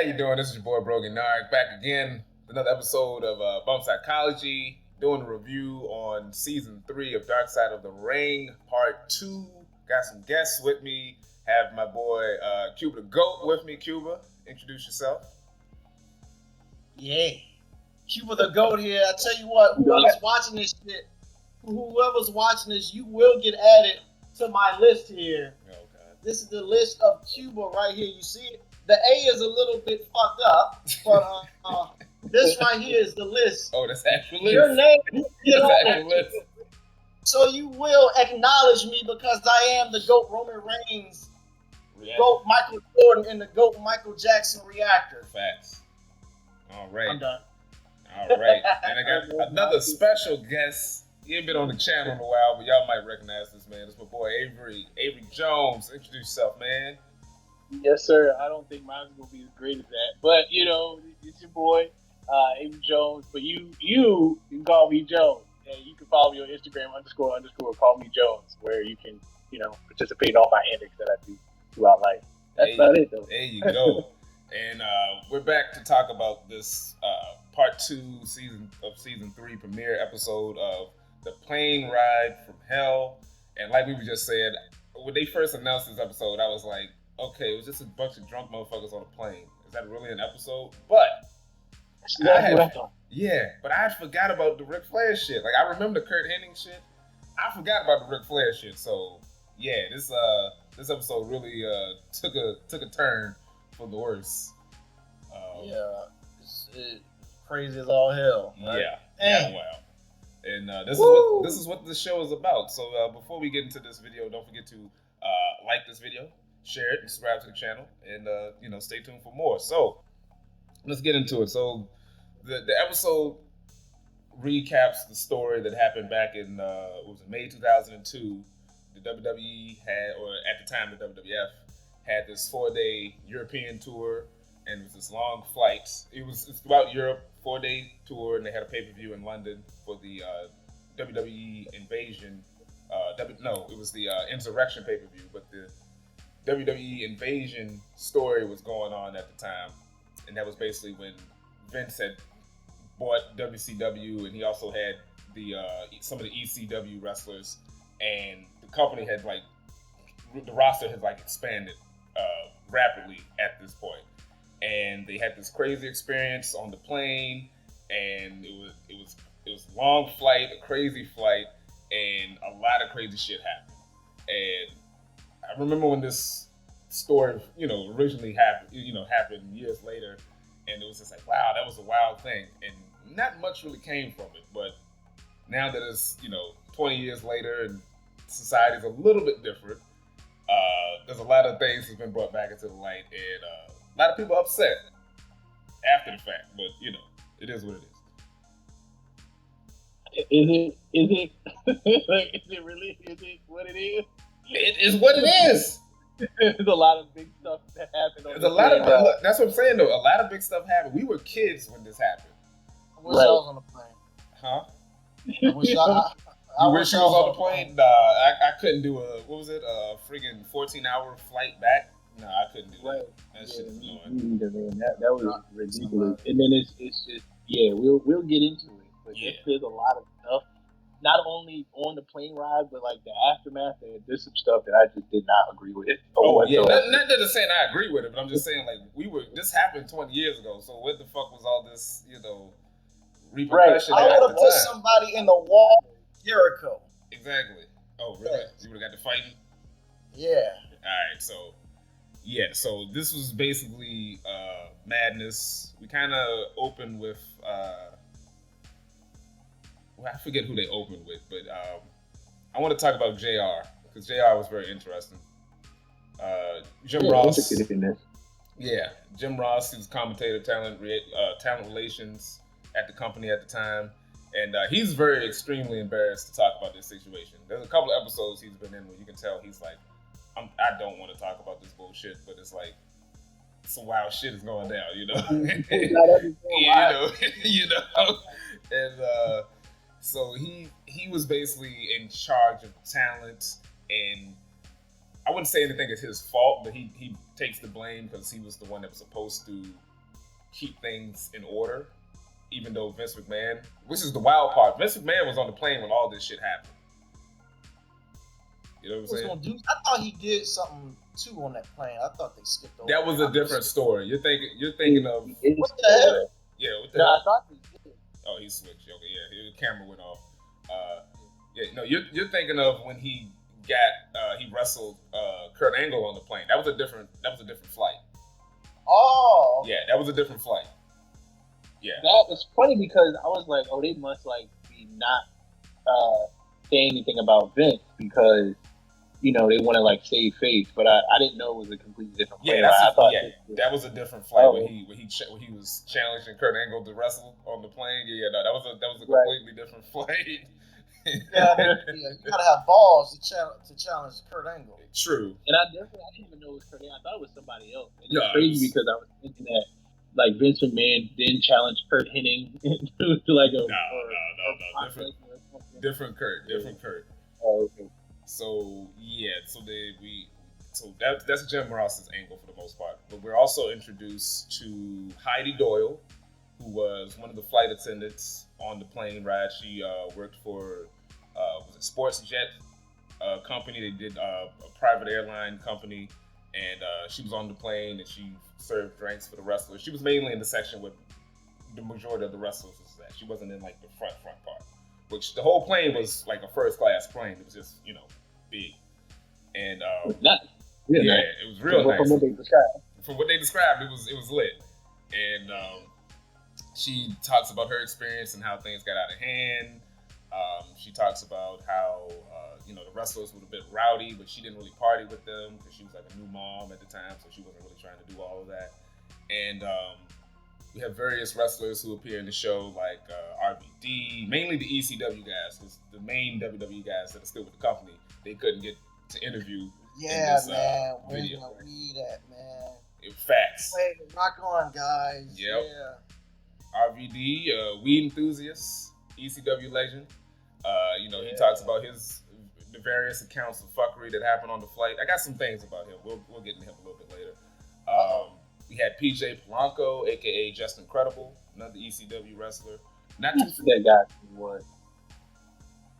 you doing? This is your boy Brogi Naric back again with another episode of BUMP Psychology, doing a review on Season 3 of Dark Side of the Ring, Part 2. Got some guests with me. Have my boy Cuba the GOAT with me. Cuba, introduce yourself. Yeah. Cuba the GOAT here. I tell you what, whoever's watching this, you will get added to my list here. Oh, God. This is the list of Cuba right here. You see it? The A is a little bit fucked up, but this right here is the list. Oh, that's actual list. Your name is on actual it. list. So you will acknowledge me because I am the GOAT Roman Reigns, GOAT Michael Jordan, and the GOAT Michael Jackson reactor. Facts. All right. I'm done. All right. And I got another special guest. He ain't been on the channel in a while, but y'all might recognize this man. It's my boy Avery. Avery Jones. Introduce yourself, man. Yes, sir. I don't think mine's gonna be as great as that, but you know, it's your boy, Avery Jones. But you can call me Jones, and you can follow me on Instagram __ call me Jones, where you can participate in all my antics that I do throughout life. That's about it, though. There you go. And we're back to talk about this part 2 season 3 premiere episode of The Plane Ride from Hell. And like we were just saying, when they first announced this episode, I was like, okay, it was just a bunch of drunk motherfuckers on a plane. Is that really an episode? But I forgot about the Ric Flair shit. Like, I remember the Kurt Hennig shit. I forgot about the Ric Flair shit. So yeah, this episode really took a turn for the worse. It's crazy as all hell. Right? Yeah, wow. And this is what the show is about. So before we get into this video, don't forget to like this video, share it, and subscribe to the channel, and stay tuned for more. So let's get into it. So the episode recaps the story that happened back in May 2002. The WWE had, or at the time the WWF had, this 4-day European tour, and it was this long flight. It's throughout Europe, 4-day tour, and they had a pay-per-view in London for the WWE Invasion. It was the Insurrection pay-per-view, but the WWE Invasion story was going on at the time, and that was basically when Vince had bought WCW, and he also had some of the ECW wrestlers, and the company had the roster had expanded rapidly at this point, and they had this crazy experience on the plane, and it was a long flight, a crazy flight, and a lot of crazy shit happened. And I remember when this story, originally happened years later, and it was just like, wow, that was a wild thing, and not much really came from it. But now that it's 20 years later and society's a little bit different, there's a lot of things that's been brought back into the light, and a lot of people upset after the fact. But it is what it is. Is it really? Is it what it is? It is what it is. There's a lot of big stuff that happened. That's what I'm saying, though. A lot of big stuff happened. We were kids when this happened. I wish I was on the plane. Huh? I wish you wish you was on the plane? Nah, I couldn't do a friggin' 14-hour flight back. No, I couldn't do that. That shit is annoying. That was ridiculous. And then it's just, we'll get into it. But there's a lot of stuff, not only on the plane ride, but the aftermath, and there's some stuff that I just did not agree with. Not just saying I agree with it, but I'm just saying this happened 20 years ago. So what the fuck was all this, repercussion? Right. I would have put somebody in the wall, Jericho. Exactly. Oh, really? You would have got to fighting? Yeah. All right. So. Yeah, so this was basically madness. We kind of opened with, I forget who they opened with, but I want to talk about JR, because JR was very interesting. Jim Ross. Yeah, Jim Ross, he was commentator, talent relations at the company at the time. And he's extremely embarrassed to talk about this situation. There's a couple of episodes he's been in where you can tell he's like, I don't want to talk about this bullshit, but it's some wild shit is going down, And so he was basically in charge of talent, and I wouldn't say anything is his fault, but he takes the blame because he was the one that was supposed to keep things in order, even though Vince McMahon, which is the wild part, Vince McMahon was on the plane when all this shit happened. You know what I'm saying? I thought he did something too on that plane. I thought they skipped over. That was a different story. You're thinking of what the hell? Yeah, what the No, hell? I thought he did. Oh, he switched. Okay, yeah, the camera went off. Yeah, no, you're thinking of when he wrestled Kurt Angle on the plane. That was a different flight. Oh. Yeah, that was a different flight. Yeah. That was funny because I was like, oh, they must like be not saying anything about Vince because they want to like save face, but I didn't know it was a completely different plane. That was a different flight when he was challenging Kurt Angle to wrestle on the plane. Yeah, no, that was a completely different flight. You gotta have balls to challenge Kurt Angle. True. And I didn't even know it was Kurt Angle. I thought it was somebody else. And it's crazy because I was thinking that like Vince McMahon then challenged Kurt Hennig to like a different Kurt. Oh, okay. So that's Jim Ross's angle for the most part. But we're also introduced to Heidi Doyle, who was one of the flight attendants on the plane ride. She worked for was it Sports Jet company. They did a private airline company, and she was on the plane and she served drinks for the wrestlers. She was mainly in the section with the majority of the wrestlers was at. She wasn't in like the front part, which the whole plane was like a first class plane. It was just big, and it was real nice. From what they described, it was lit, and she talks about her experience and how things got out of hand. She talks about how the wrestlers were a bit rowdy, but she didn't really party with them because she was like a new mom at the time, so she wasn't really trying to do all of that. And we have various wrestlers who appear in the show, like RVD, mainly the ECW guys, because the main WWE guys that are still with the company, they couldn't get to interview. Yeah, in this, man. Where's my weed at, man? Facts. Wait, rock on, guys. Yep. Yeah. RVD, weed enthusiast, ECW legend. He talks about the various accounts of fuckery that happened on the flight. I got some things about him. We'll get into him a little bit later. We had PJ Polanco, aka Just Incredible, another ECW wrestler. Not too that guy was.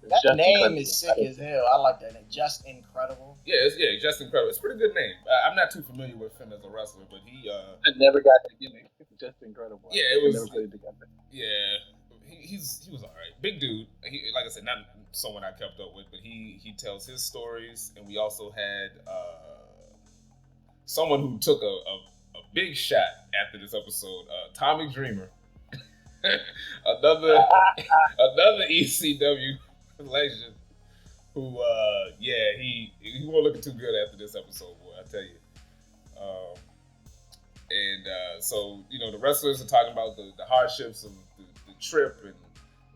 That Just name Incredible. Is sick as hell. I like that name, Just Incredible. Yeah, Just Incredible. It's a pretty good name. I'm not too familiar with him as a wrestler, but he. I never got that gimmick. Just Incredible. Yeah, it was. Never played together. Yeah. He was all right. Big dude. Like I said, not someone I kept up with, but he tells his stories. And we also had someone who took a big shot after this episode, Tommy Dreamer. another ECW legend who he won't look too good after this episode, boy, I tell you. So the wrestlers are talking about the hardships of the trip and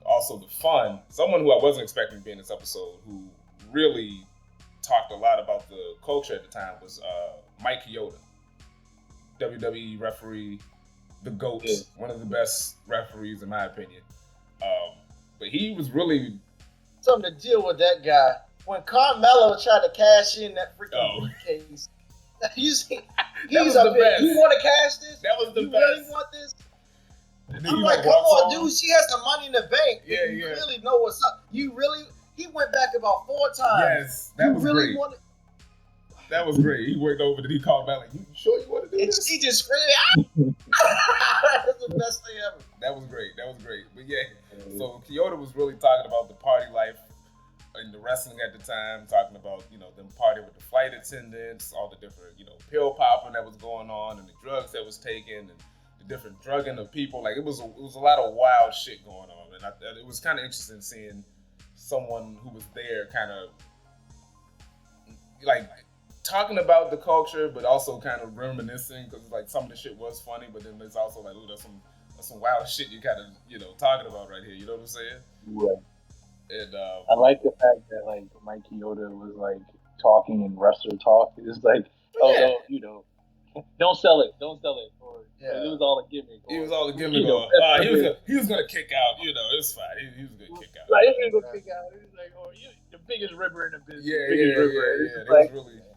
also the fun. Someone who I wasn't expecting to be in this episode, who really talked a lot about the culture at the time, was Mike Chioda, WWE referee, the GOAT, one of the best referees in my opinion. But he was really something to deal with that guy. When Carmelo tried to cash in that freaking briefcase, he's a bit. You want to cash this? That was the you best. You really want this? I'm like, come on, dude. She has the money in the bank. Yeah, you really know what's up. He went back about 4 times. Yes, that was great. That was great. He went over and he called back like, "You sure you want to do this?" He just screamed. That's the best thing ever. That was great. But yeah, so Chioda was really talking about the party life in the wrestling at the time, talking about them partying with the flight attendants, all the different pill popping that was going on, and the drugs that was taken, and the different drugging of people. Like it was a lot of wild shit going on, and it was kind of interesting seeing someone who was there, kind of like talking about the culture, but also kind of reminiscing, because like some of the shit was funny, but then there's also like, ooh, that's some wild shit you kind of talking about right here. You know what I'm saying? Right. And I like the fact that like Mike Chioda was like talking in wrestler talk. It was like, don't sell it, or it was all a gimmick. He was all a gimmick. He was gonna kick out. It's fine. He was gonna kick out. Like he was gonna kick out. He was like, you the biggest ripper in the business. Yeah.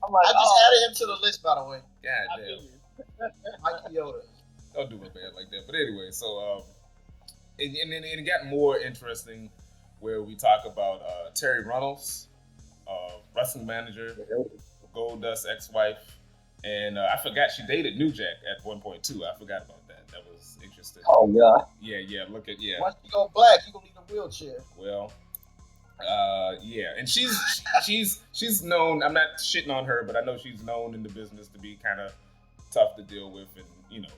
I'm like, I just added him to the list, by the way. God damn. Mike Chioda. Don't do my man like that. But anyway, so and then it got more interesting where we talk about Terry Reynolds, wrestling manager, Goldust's ex-wife, and I forgot she dated New Jack at one point too. I forgot about that. That was interesting. Oh God. Yeah. Look at Once you go black, you gonna need a wheelchair. Well, yeah, and she's known. I'm not shitting on her, but I know she's known in the business to be kind of tough to deal with, and you know,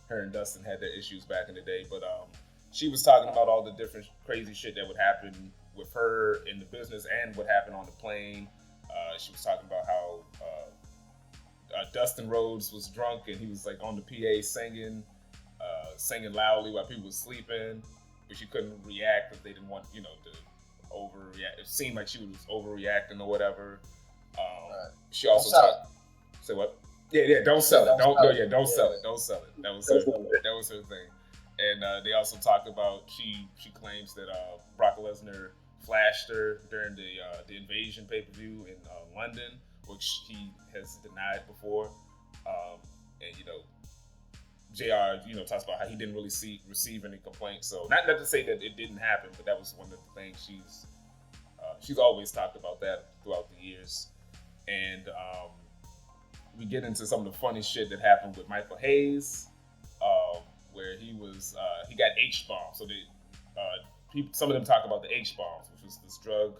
her and Dustin had their issues back in the day. But she was talking about all the different crazy shit that would happen with her in the business and what happened on the plane. She was talking about how Dustin Rhodes was drunk and he was like on the PA singing loudly while people were sleeping, but she couldn't react because they didn't want, you know, to overreact. It seemed like she was overreacting or whatever. Right. She also talked. Say what? Yeah. Don't sell it. Don't sell it. Don't sell it. That was her thing. And they also talked about she claims that Brock Lesnar flashed her during the Invasion pay-per-view in London, which he has denied before. And you know, JR, you know, talks about how he didn't really receive any complaints. So not to say that it didn't happen, but that was one of the things she's always talked about that throughout the years. And we get into some of the funny shit that happened with Michael Hayes, where he got H-bombed. So some of them talk about the H-bombs, which was this drug.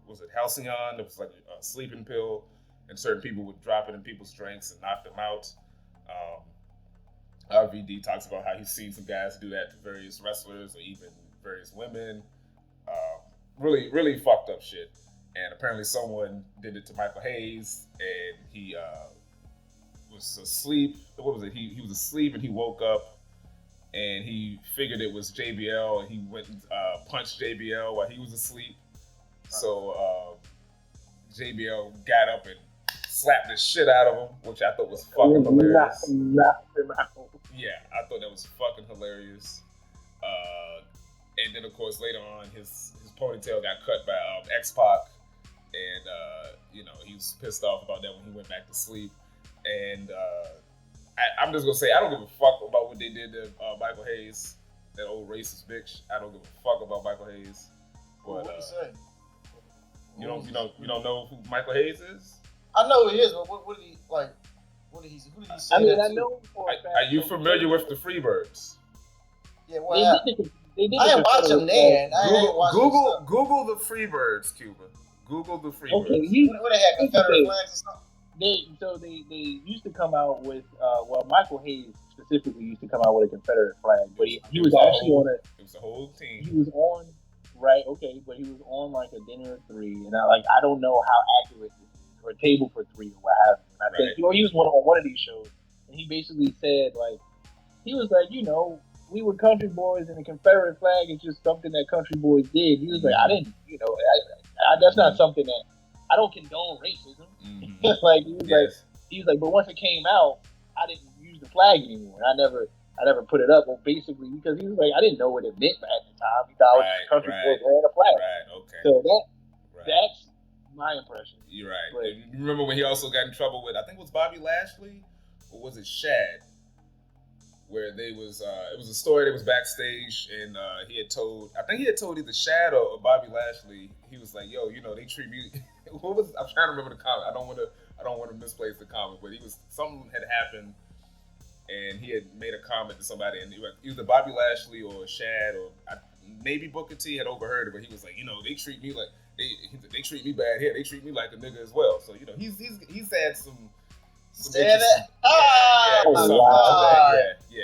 Was it Halcyon? It was like a sleeping pill, and certain people would drop it in people's drinks and knock them out. RVD talks about how he's seen some guys do that to various wrestlers or even various women. Really, really fucked up shit. And apparently someone did it to Michael Hayes, and he was asleep. What was it? He was asleep and he woke up, and he figured it was JBL, and he went and punched JBL while he was asleep. So JBL got up and slapped the shit out of him, which I thought was fucking hilarious. Yeah, I thought that was fucking hilarious. And then, of course, later on, his ponytail got cut by X-Pac, and you know, he was pissed off about that when he went back to sleep. And I'm just gonna say, I don't give a fuck about what they did to Michael Hayes, that old racist bitch. I don't give a fuck about Michael Hayes. But What do you say? you don't know who Michael Hayes is? I know who he is, but what did he like? Who did he say? I mean, that I to? know for a fact. Are you familiar with the Freebirds? Yeah, well, They did I didn't watch him then. Google the Freebirds, Cuba. Google the Freebirds. Okay, What they had, Confederate flags or something? They used to come out with Michael Hayes specifically used to come out with a Confederate flag, but he was actually on a. It was the whole team. He was on, right? Okay, but he was on like a dinner of three, and I don't know how accurate this is, or a table for three, or what have you. And I think he was on one of these shows, and he basically said he was like, you know, we were country boys, and the Confederate flag is just something that country boys did. He was like, I didn't, you know, that's not something that I don't condone racism. Mm-hmm. Like he was like, but once it came out, I didn't use the flag anymore. I never put it up. Well, basically because he was like, I didn't know what it meant at the time. He thought I was just country boy wearing a flag. Right. Okay. So that's my impression. You're right. But, you remember when he also got in trouble with, I think it was Bobby Lashley, or was it Shad? Where it was a story that was backstage, and he had told either Shad or Bobby Lashley. He was like, "Yo, you know, they treat me." I'm trying to remember the comment. I don't want to misplace the comment, but something had happened, and he had made a comment to somebody, and either Bobby Lashley or Shad or maybe Booker T had overheard it, but he was like, you know, they treat me like they treat me bad here. They treat me like a nigga as well. So you know, he's had some. Said that?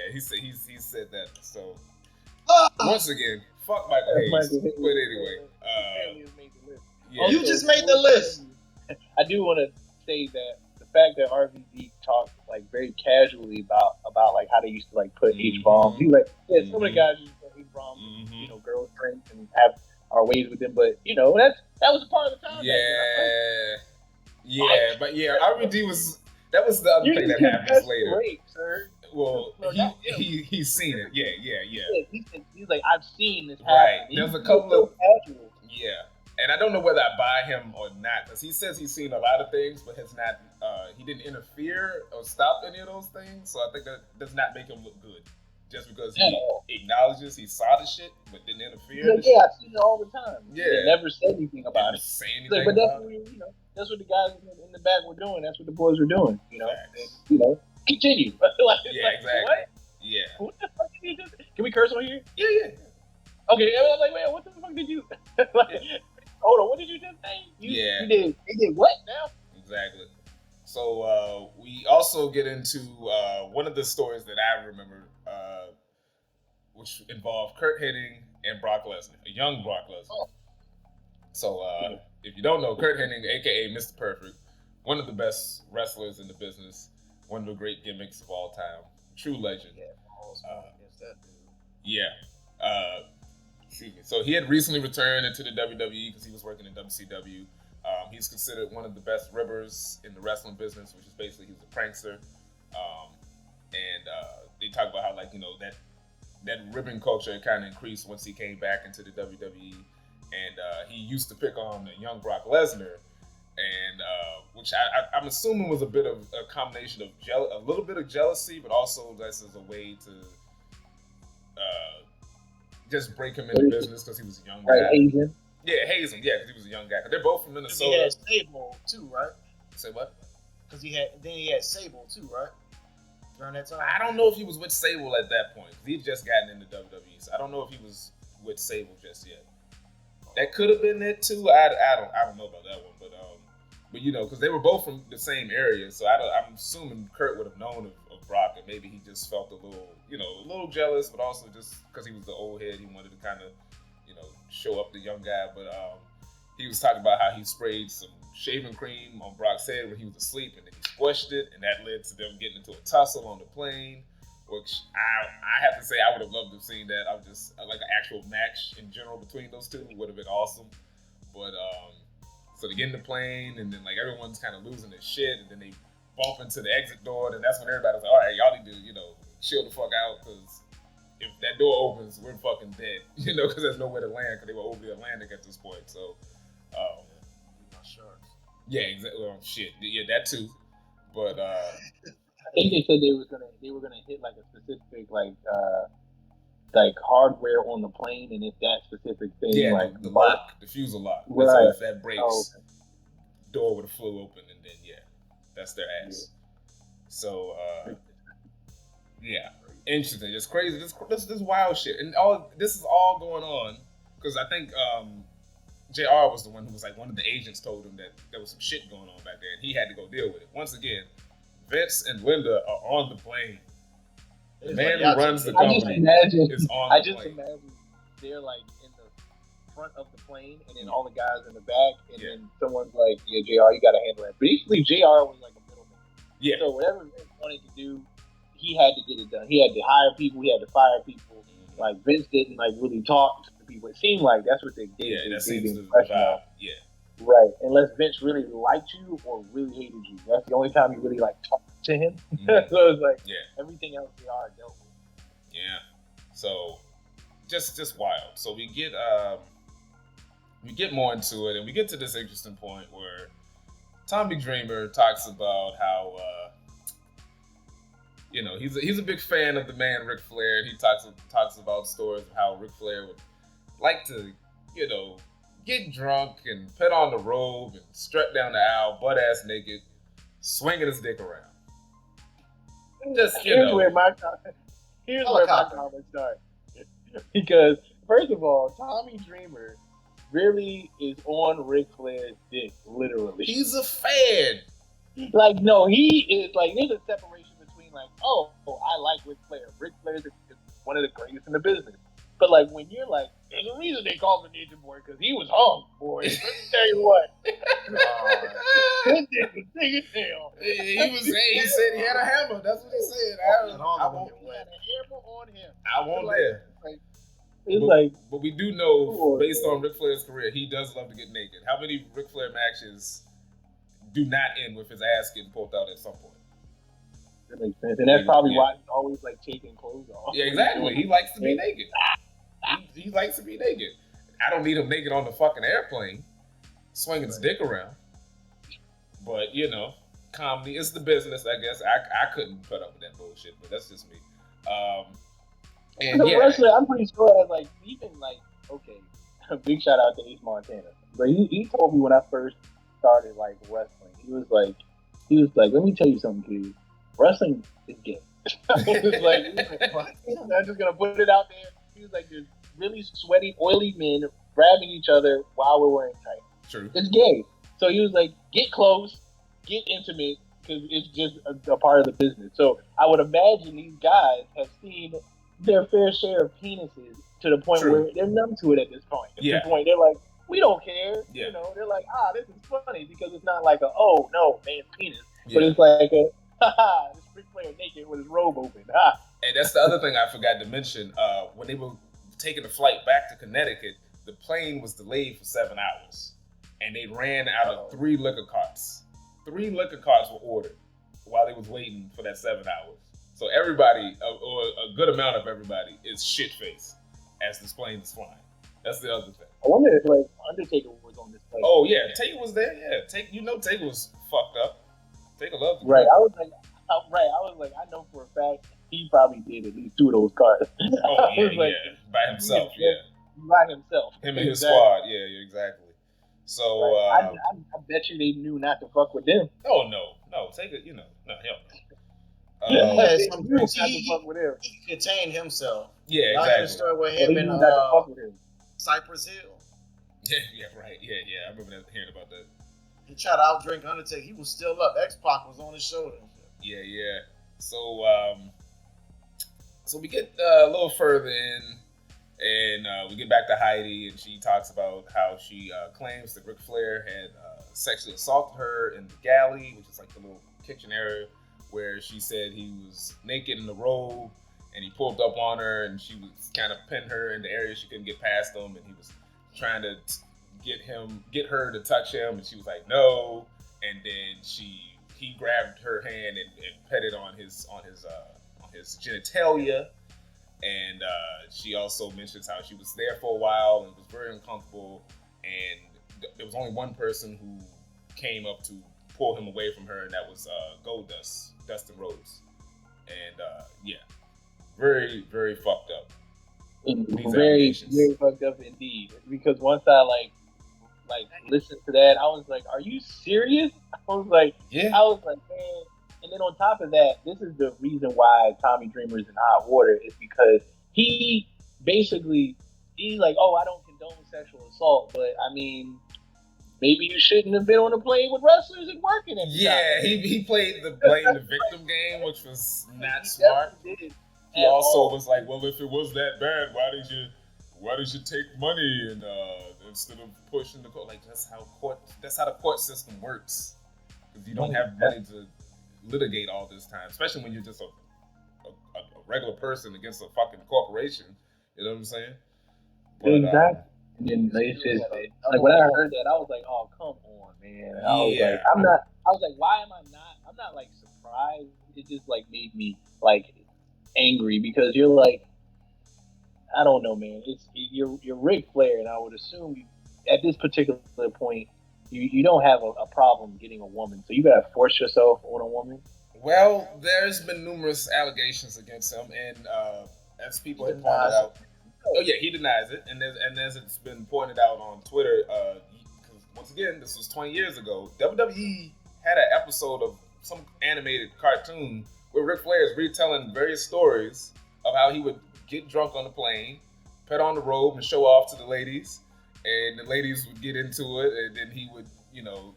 He said that. So once again, fuck Michael Hayes. But anyway, you just made the list. I do want to say that the fact that RVD talked like very casually about like how they used to like put H-bombs. He's like, some of the guys used to put H-bombs, you know, girls' drinks and have our ways with them, but you know that was a part of the time. But RVD was. That was the other thing that happens later. Rape, sir. Well, he's seen it. Yeah. He's like, I've seen this happen. Right. There's a couple of casual. Yeah, And I don't know whether I buy him or not, because he says he's seen a lot of things, but has not. He didn't interfere or stop any of those things. So I think that does not make him look good. Just because he acknowledges he saw the shit, but didn't interfere. Like, I see it all the time. Yeah, they never said anything about it. Say anything but that's about what that's what the guys in the back were doing. That's what the boys were doing. And, continue. Exactly. What? Yeah. What the fuck did you just? Can we curse on here? Yeah. Okay. I was like, man, what the fuck did you? Hold on. What did you just say? You did what now? Exactly. So we also get into one of the stories that I remember, which involved Kurt Hennig and Brock Lesnar, a young Brock Lesnar. Oh. So if you don't know, Kurt Hennig, aka Mr. Perfect, one of the best wrestlers in the business, one of the great gimmicks of all time, true legend. Excuse me. So he had recently returned into the WWE because he was working in WCW. He's considered one of the best ribbers in the wrestling business, which is basically he's a prankster. And they talk about how that ribbing culture kind of increased once he came back into the WWE. And he used to pick on the young Brock Lesnar, and which I'm assuming was a bit of a combination of a little bit of jealousy, but also this is a way to just break him into business because he was a young guy. Hazen. Yeah, Hazen. Yeah, because he was a young guy. Because they're both from Minnesota. He had Sable too, right? Say what? Because he had Sable too, right? During that time. I don't know if he was with Sable at that point. He'd just gotten into WWE, so I don't know if he was with Sable just yet. That could have been it too. I don't know about that one, but because they were both from the same area, so I'm assuming Kurt would have known of Brock, and maybe he just felt a little jealous, but also just because he was the old head, he wanted to kind of, show up the young guy. But he was talking about how he sprayed some shaving cream on Brock's head when he was asleep, and then he squished it, and that led to them getting into a tussle on the plane. Which I have to say I would have loved to have seen that. I would just like an actual match in general between those two would have been awesome. But so they get in the plane and then everyone's kind of losing their shit, and then they bump into the exit door, and that's when everybody's like, all right, y'all need to chill the fuck out, because if that door opens, we're fucking dead, because there's nowhere to land, because they were over the Atlantic at this point. So yeah, exactly. Well, shit, yeah, that too. But I think they said they were gonna hit like a specific like hardware on the plane, and if that specific thing the lock, the fuselage lock, right. So if that breaks, door would have flew open, and then that's their ass. So interesting. It's crazy. This wild shit, and this is all going on because I think JR was the one who was one of the agents told him that there was some shit going on back there, and he had to go deal with it. Once again, Vince and Linda are on the plane. The man who runs the company is on the plane. Imagine they're in the front of the plane, and then all the guys in the back, and then someone's like, "Yeah, JR, you got to handle that." Basically, JR was like a middleman. Yeah. So whatever Vince wanted to do, he had to get it done. He had to hire people. He had to fire people. Vince didn't really talk to people. It seemed like that's what they did. Yeah, that seems the vibe. Yeah. Right, unless Vince really liked you or really hated you. That's the only time you really talked to him. Mm-hmm. So it's everything else they are dealt with. Yeah. So just wild. So we get more into it, and we get to this interesting point where Tommy Dreamer talks about how he's a big fan of the man Ric Flair. He talks about stories of how Ric Flair would like to get drunk and put on the robe and strut down the aisle, butt ass naked, swinging his dick around. Here's where my comments start. Because first of all, Tommy Dreamer really is on Ric Flair's dick, literally. He's a fan. No, he is there's a separation between I like Ric Flair. Ric Flair is one of the greatest in the business. But when you're there's a reason they call him the Ninja Boy, because he was hung, boy. Let me tell you what. That dick was big as hell. He said he had a hammer. That's what he said. He had a hammer on him. I won't there. But we do know, based on Ric Flair's career, he does love to get naked. How many Ric Flair matches do not end with his ass getting pulled out at some point? That makes sense. And that's probably why he's always taking clothes off. Yeah, exactly. He likes to be naked. He likes to be naked. I don't need him naked on the fucking airplane. swinging his dick around. But you know, comedy is the business. I guess I couldn't put up with that bullshit, but that's just me. And the yeah, wrestler, I'm pretty sure that like even like okay, big shout out to Ace Montana. But he told me when I first started like wrestling, he was like, let me tell you something, kid. Wrestling is gay. I was like, what? I'm just gonna put it out there. He was like, there's really sweaty, oily men grabbing each other while we're wearing tights. true. It's gay. So he was like, get close, get intimate, because it's just a part of the business. So I would imagine these guys have seen their fair share of penises to the point True. where they're numb to it at this point. At Yeah. this point, they're like, we don't care. Yeah. You know, they're like, this is funny because it's not like oh no, man's penis, Yeah. but it's like this Ric Flair naked with his robe open. And that's the other thing I forgot to mention. When they were taking the flight back to Connecticut, the plane was delayed for 7 hours, and they ran out of 3 liquor carts. 3 liquor carts were ordered while they was waiting for that 7 hours. So everybody, or a good amount of everybody, is shit-faced as this plane is flying. That's the other thing. I wonder if like Undertaker was on this plane. Oh yeah, Taker was there. Yeah, Taker was fucked up. Taker loved him. Right. I was like, I know for a fact he probably did at least 2 of those cars. Oh yeah, like, by himself. Yeah, by himself. him and his Exactly. squad. Yeah, exactly. So I bet you they knew not to fuck with them. oh no, Taker. You know, no hell. Yeah, They some knew not drinks, to fuck with him. he contained himself. Yeah, I heard a exactly. story with They him knew in not to fuck with him. Cypress Hill. Yeah, right. Yeah. I remember hearing about that. He tried to outdrink Undertaker. He was still up. X-Pac was on his shoulder. Yeah. So so we get a little further in, and we get back to Heidi, and she talks about how she claims that Ric Flair had sexually assaulted her in the galley, which is like the little kitchen area, where she said he was naked in the robe, and he pulled up on her, and she was kind of pinned her in the area she couldn't get past him, and he was trying to get her to touch him, and she was like no, and then he grabbed her hand and petted on his genitalia, and she also mentions how she was there for a while and was very uncomfortable, and there was only one person who came up to pull him away from her, and that was Goldust, Dustin Rhodes, and yeah, very, very fucked up. These Very, allegations. very fucked up indeed. Because once I like listened to that, I was like, "Are you serious?" I was like, Yeah. man. And then on top of that, this is the reason why Tommy Dreamer's in hot water is because he's like, "Oh, I don't condone sexual assault," but I mean, maybe you shouldn't have been on a plane with wrestlers and working at the Yeah, time. he played the blame the victim game, which was not He smart. definitely did He at also all. was like, well, if it was that bad, why did you take money and instead of pushing the court? Like that's how the court system works. Because you don't have money to litigate all this time, especially when you're just a regular person against a fucking corporation. You know what I'm saying? But, Exactly. And then it's just like when I heard that, I was like, "Oh, come on, man!" I was Yeah. like, "I'm not." I was like, "Why am I not?" I'm not like surprised. It just like made me like angry because you're like, I don't know, man. You're Ric Flair, and I would assume at this particular point, you don't have a problem getting a woman, so you gotta force yourself on a woman. Well, there's been numerous allegations against him, and as people have pointed out, oh yeah, he denies it, and as it's been pointed out on Twitter, because once again, this was 20 years ago. WWE had an episode of some animated cartoon where Ric Flair is retelling various stories of how he would get drunk on the plane, put on the robe, and show off to the ladies, and the ladies would get into it, and then he would, you know,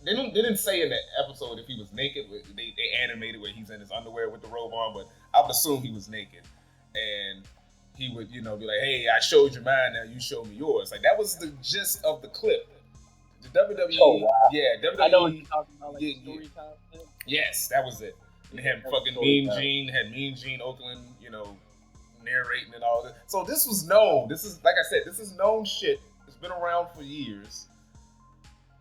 they didn't say in the episode if he was naked. They animated where he's in his underwear with the robe on, but I would assume he was naked. And he would, you know, be like, hey, I showed you mine, now you show me yours. Like, that was the gist of the clip. The WWE, Oh, wow. yeah, WWE. I know what you're talking about, like yeah, story time. Yes, that was it. And him That was fucking story Mean Gene Oakland, you know, narrating and all that. So this was known. This is, like I said, this is known shit. It's been around for years.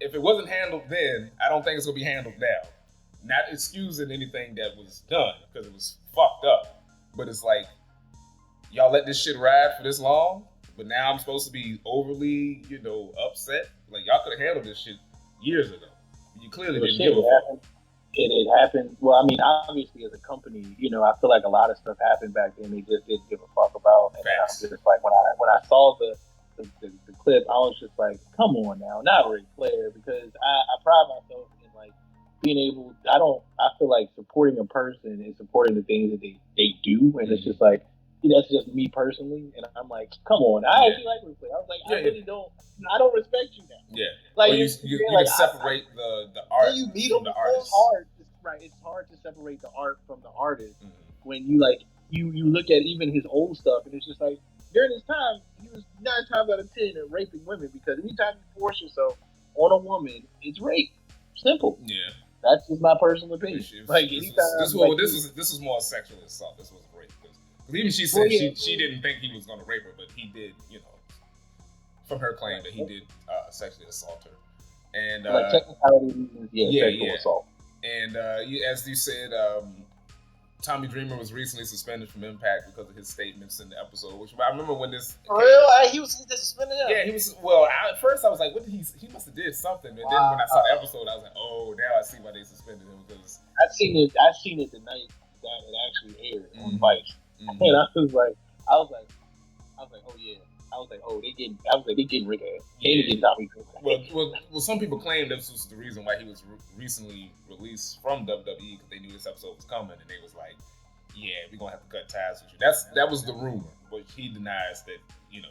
If it wasn't handled then, I don't think it's gonna be handled now. Not excusing anything that was done because it was fucked up, but it's like y'all let this shit ride for this long. but now I'm supposed to be overly, upset. Like y'all could have handled this shit years ago. You clearly didn't give a fuck. It happened. Well, I mean, obviously, as a company, I feel like a lot of stuff happened back then. They just didn't give a fuck about. And I'm just like, when I saw the clip, I was just like, come on now, not Ric Flair, because I pride myself in like being able. I feel like supporting a person is supporting the things that they do, and it's just like. That's just me personally, and I'm like, come on. I actually like Ric Flair. I was like, I really don't. I don't respect you now. Yeah, like you can separate the art from the artist. It's hard, right? It's hard to separate the art from the artist when you like you look at even his old stuff, and it's just like during his time, he was 9 times out of 10 raping women because anytime you force yourself on a woman, it's rape. Simple. Yeah, that's just my personal opinion. Like this was more sexual assault. This was rape. Even she said she didn't think he was going to rape her, but he did, from her claim that he did sexually assault her. And like technicality reasons, sexual assault. And as you said, Tommy Dreamer was recently suspended from Impact because of his statements in the episode. Which I remember when this. For real? He was suspended. Yeah, he was. Well, at first I was like, "What did he? He must have did something." And then when I saw the episode, I was like, "Oh, now I see why they suspended him." Because I seen it the night that it actually aired on Vice. And I was like, oh yeah. They getting Rick ass. Getting Tommy. Well, some people claim this was the reason why he was recently released from WWE because they knew this episode was coming, and they was like, "Yeah, we're gonna have to cut ties with you." That was the rumor, but he denies that.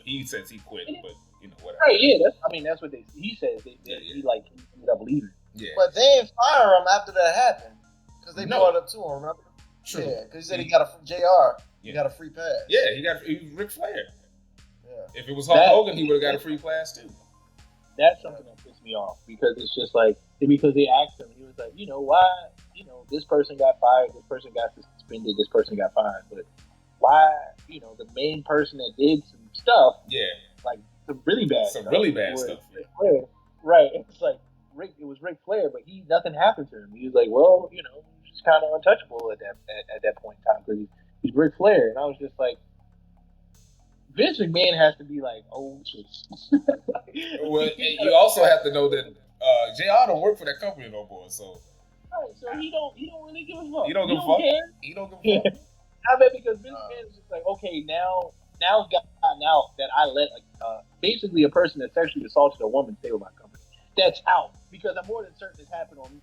He says he quit, but whatever. Right? Yeah, that's what he says. He ended up leaving. Yeah, but they didn't fire him after that happened because they brought it up to him. Remember? True. Yeah, because he said he got a JR. He got a free pass. Yeah, he was Ric Flair. Yeah. If it was Hulk Hogan, he would have got a free pass too. That's something that pissed me off because it's just like because they asked him, he was like, why, this person got fired, this person got suspended, this person got fined, but why, the main person that did some stuff, like some really bad stuff, Ric Flair. Right? It's like it was Ric Flair, but nothing happened to him. He was like, well, he's kind of untouchable at that point in time because he's Ric Flair, and I was just like, Vince McMahon has to be like, oh shit. Well, you also have to know that JR don't work for that company no more, so. Right, so he don't really give a fuck. He don't give a fuck. He don't give a fuck. I bet because Vince McMahon is just like, okay, now that I let basically a person that sexually assaulted a woman stay with my company, that's out because I'm more than certain it's happened on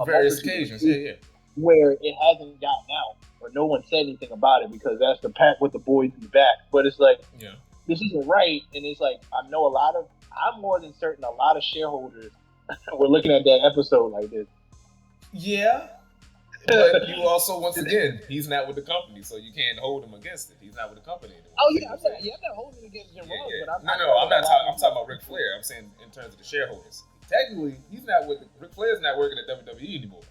various occasions. Yeah. Where it hasn't gotten out, or no one said anything about it because that's the pack with the boys in the back. But it's like, this isn't right, and it's like I'm more than certain a lot of shareholders were looking at that episode like this. Yeah, but you also, once again, he's not with the company, so you can't hold him against it. He's not with the company anymore. Oh yeah, I'm not holding it against Jim Ross, but I'm not talking. I'm talking about Ric Flair. I'm saying in terms of the shareholders. Technically, Ric Flair's not working at WWE anymore.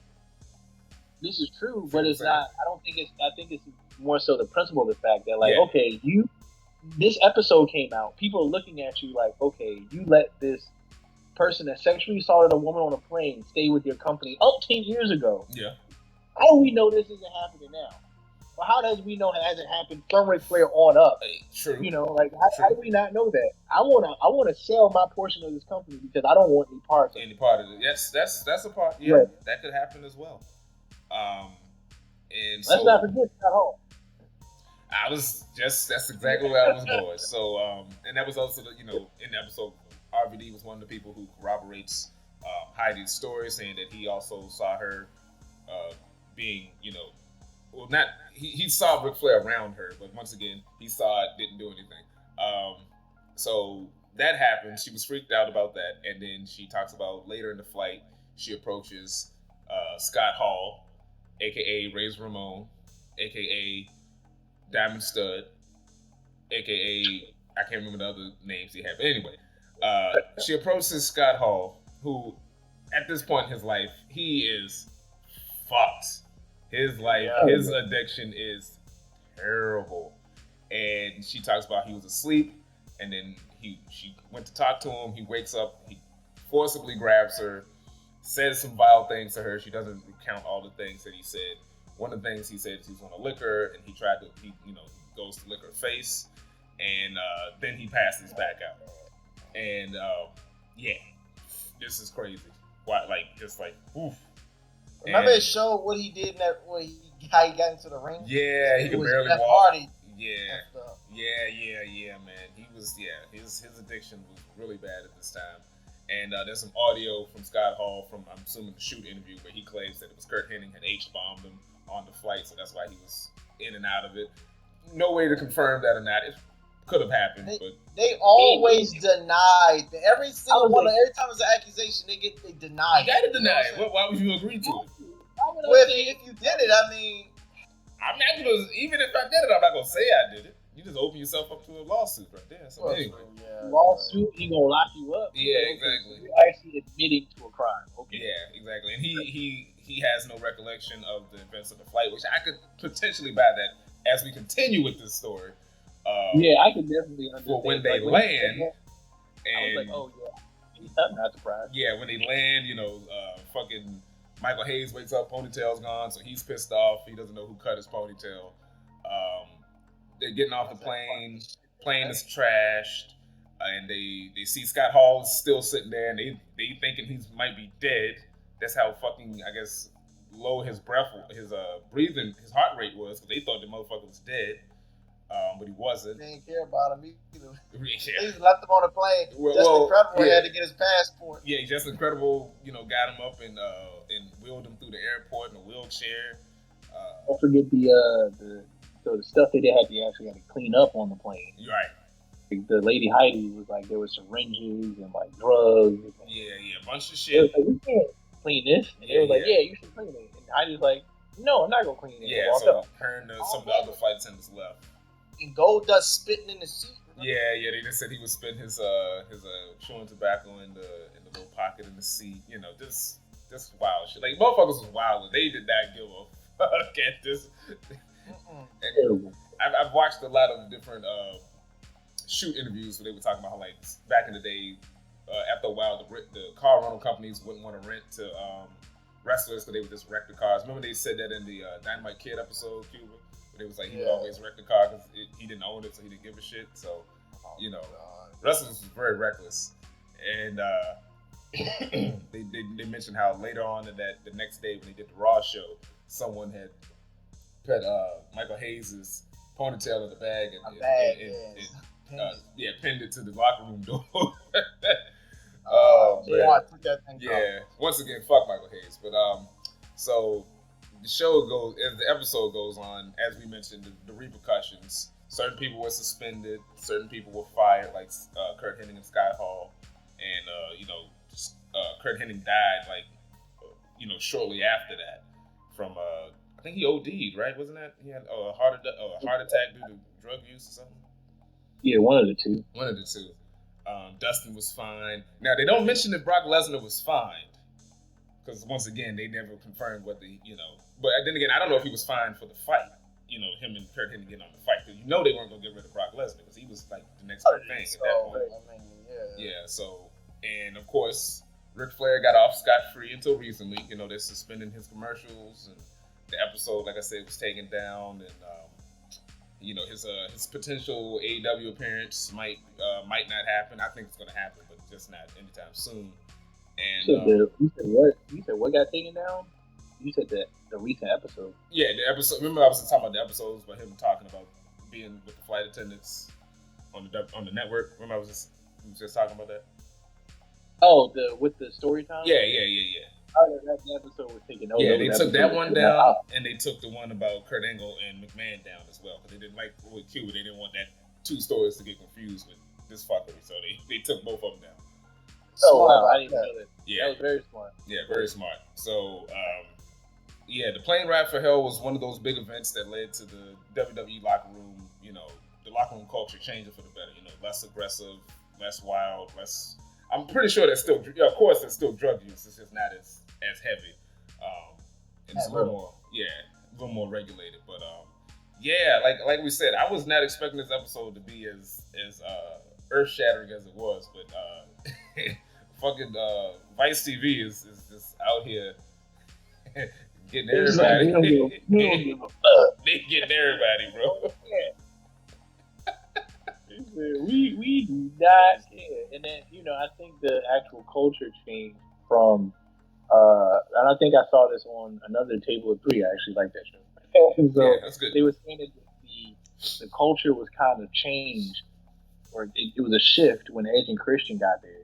This is true, but it's not. I think it's more so the principle of the fact that, like, okay, this episode came out. People are looking at you like, okay, you let this person that sexually assaulted a woman on a plane stay with your company 10 years ago. Yeah. How do we know this isn't happening now? Well, how does we know it hasn't happened from Ric Flair on up? True. How do we not know that? I wanna sell my portion of this company because I don't want any part of it. Yes, that's a part. Yeah, right. That could happen as well. And let's not forget Scott Hall. That's exactly where I was going. So, and that was also in the episode, RVD was one of the people who corroborates Heidi's story, saying that he also saw her being, he saw Ric Flair around her, but once again, he saw it, didn't do anything. So that happened. She was freaked out about that, and then she talks about later in the flight, she approaches Scott Hall, aka Razor Ramon, aka Diamond Stud, aka I can't remember the other names he had, but anyway, she approaches Scott Hall, who at this point in his life, he is fucked. His life, his addiction is terrible, and she talks about he was asleep, and then she went to talk to him. He wakes up, he forcibly grabs her, says some vile things to her. She doesn't recount all the things that he said. One of the things he said is he was on a liquor, and he goes to lick her face, and then he passes back out. And yeah, this is crazy. Why, like, just like, oof. Remember it showed what he did in that, how he got into the ring? Yeah, he could barely walk. Hardy. Yeah, man. He was, his addiction was really bad at this time. And there's some audio from Scott Hall from, I'm assuming, the shoot interview where he claims that it was Kurt Hennig had H-bombed him on the flight, so that's why he was in and out of it. No way to confirm that or not. It could have happened, but they always denied. Every single one, every time it's an accusation, they deny. You gotta deny it. Why would you agree to it? Well, if you did it, I mean, I'm not gonna. Even if I did it, I'm not gonna say I did it. You just open yourself up to a lawsuit right there. So anyway, lawsuit, he gonna lock you up. Yeah, exactly. You're actually admitting to a crime. Okay. Yeah, exactly. And he has no recollection of the events of the flight, which I could potentially buy that as we continue with this story. Yeah, I can definitely understand. Well, when they land, I was like, oh yeah, not surprised. Yeah, when they land, fucking Michael Hayes wakes up, ponytail's gone, so he's pissed off. He doesn't know who cut his ponytail. They're getting off the plane. Plane is trashed, and they see Scott Hall still sitting there, and they thinking he might be dead. That's how fucking, I guess, low his breathing, his heart rate was, because they thought the motherfucker was dead. But he wasn't. They didn't care about him either. Yeah. They just left him on the plane. Justin Incredible had to get his passport. Yeah, Justin Incredible, got him up and wheeled him through the airport in a wheelchair. Don't forget the stuff that they actually had to clean up on the plane. Right. The lady Heidi was like, there were syringes and like drugs. Yeah, a bunch of shit. Like, we can't clean this. And they were like, yeah, you should clean it. And Heidi's like, no, I'm not gonna clean it. Yeah, so her and some of the other flight attendants left. And Goldust spitting in the seat. Yeah, they just said he was spitting his chewing tobacco in the little pocket in the seat. This wild shit. Like, motherfuckers was wild. They did not give a fuck at this. I've watched a lot of different shoot interviews where they were talking about how, like, back in the day, after a while, the car rental companies wouldn't want to rent to wrestlers because they would just wreck the cars. Remember they said that in the Dynamite Kid episode, Cuba? It was like he would always wreck the car because he didn't own it, so he didn't give a shit. So, wrestlers was very reckless. And they mentioned how later on in that the next day when they did the Raw show, someone had put Michael Hayes' ponytail in the bag and pinned it to the locker room door. I took that thing once again, fuck Michael Hayes. But so the show goes, as the episode goes on, as we mentioned, the repercussions. Certain people were suspended, certain people were fired, like Kurt Hennig and Scott Hall, and Kurt Hennig died shortly after that from I think he OD'd, right? Wasn't that he had a heart attack due to drug use or something? Yeah, one of the two. Dustin was fined. Now they don't mention that Brock Lesnar was fined, because once again they never confirmed what But then again, I don't know if he was fined for the fight. Him and Kurt Hennig getting on the fight, because they weren't gonna get rid of Brock Lesnar because he was like the next big thing at that point. So, and of course, Ric Flair got off scot-free until recently. They're suspending his commercials, and the episode, like I said, was taken down, and his potential AEW appearance might not happen. I think it's gonna happen, but just not anytime soon. And you said what? You said what got taken down? You said the recent episode. Yeah, the episode. Remember, I was talking about the episodes about him talking about being with the flight attendants on the network. Remember, I was just talking about that. Oh, with the story time. Yeah. Oh, that episode was taken over. Yeah, they took that one down, and they took the one about Kurt Angle and McMahon down as well, because they didn't like with Cuba. They didn't want that two stories to get confused with this fuckery, so they took both of them down. Oh wow, I didn't know that. Yeah, that was very smart. Yeah, very smart. So, the plane ride for hell was one of those big events that led to the WWE locker room. The locker room culture changing for the better. Less aggressive, less wild, less. I'm pretty sure there's still, of course, there's still drug use. It's just not as heavy. And it's a little more regulated. But like we said, I was not expecting this episode to be as earth shattering as it was. But fucking Vice TV is just out here getting everybody. They getting everybody, bro. We do not care. And then, I think the actual culture changed from, and I think I saw this on another Table of Three. I actually like that show. And so Yeah, that's good. they were saying that the culture was kind of changed, or it was a shift when Edge and Christian got there.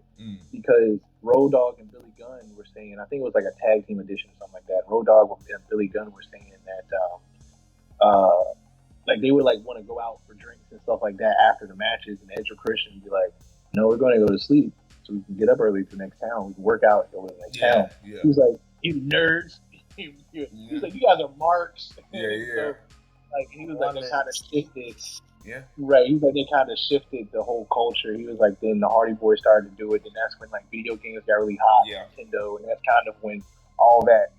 Because Road Dogg and Billy Gunn were saying, I think it was like a tag team edition or something like that. Road Dogg and Billy Gunn were saying that, like they would like want to go out for drinks and stuff like that after the matches, and Edge or Christian would be like, "No, we're going to go to sleep so we can get up early to the next town. We can work out and go to the next town." Yeah. He was like, "You nerds." He was like, "You guys are marks." Yeah. So, like he was like, they kind of shifted. Yeah. Right. He was like, they kind of shifted the whole culture. He was like, then the Hardy Boys started to do it. Then that's when like video games got really hot. Yeah. Nintendo, and that's kind of when all that